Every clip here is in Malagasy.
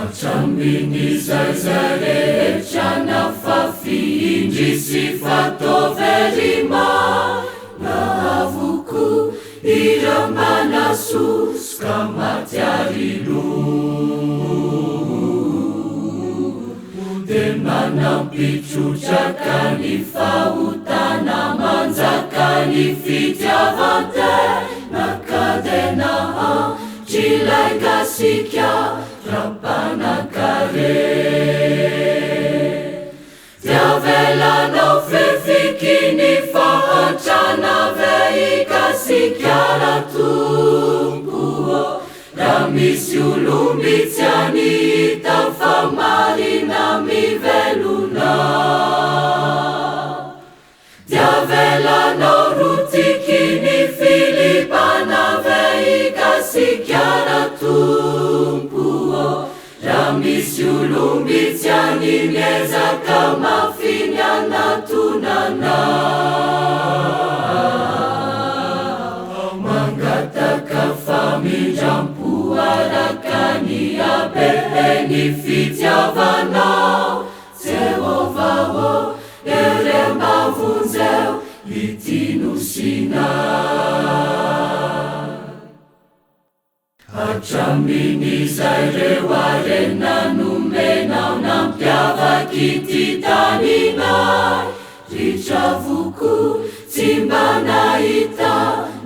Hatraminy zay rehetra nafafindry sy fataoverima nahavoko ireo manasoska matiarilo de manampitrotraka ny fahotana manjaka ny fitiavantena kadena Chilaikasika Rapanakare Diavelano fefikini fahatrana veikasikiara tumpuo Ramisi ulumbitsiani tafamarina miveluna Diavelano rutikini filipana veikasikiara tumpuo Ramisi ulumbitsiani miezaka mafinyana tunana Mangataka famijampuarakani abeheni fitiavana Jehovah erembavunzeu itinusina Hatraminy zay reo arena nomenao nampiavaky ty taninay Ritravoko tsy mba nahita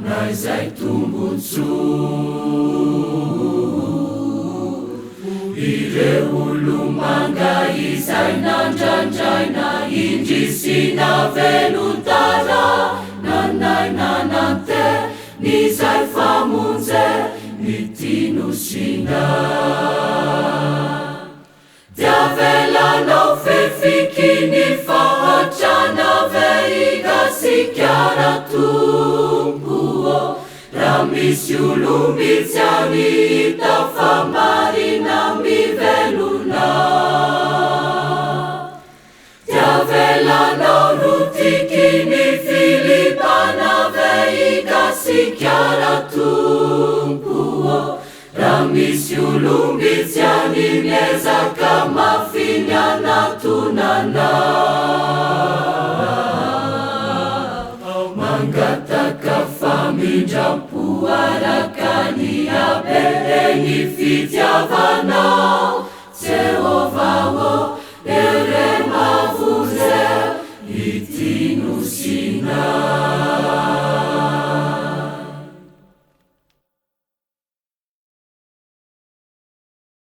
na izay tombontsoa Ireo olo manga izay nandrandraina indry sy navelotara Nanay nizay famonje nitinosina Diavelanao fefikini fahatrana veikasikiara tumpuo Ramisi ulumbitsiani tafamarina miveluna Diavelanao rutikini filipana veikasikiara tumpuo Ramisi ulumbitsiani miezaka mafinyana tunana Mangataka famijampuarakani abeheni fitiavana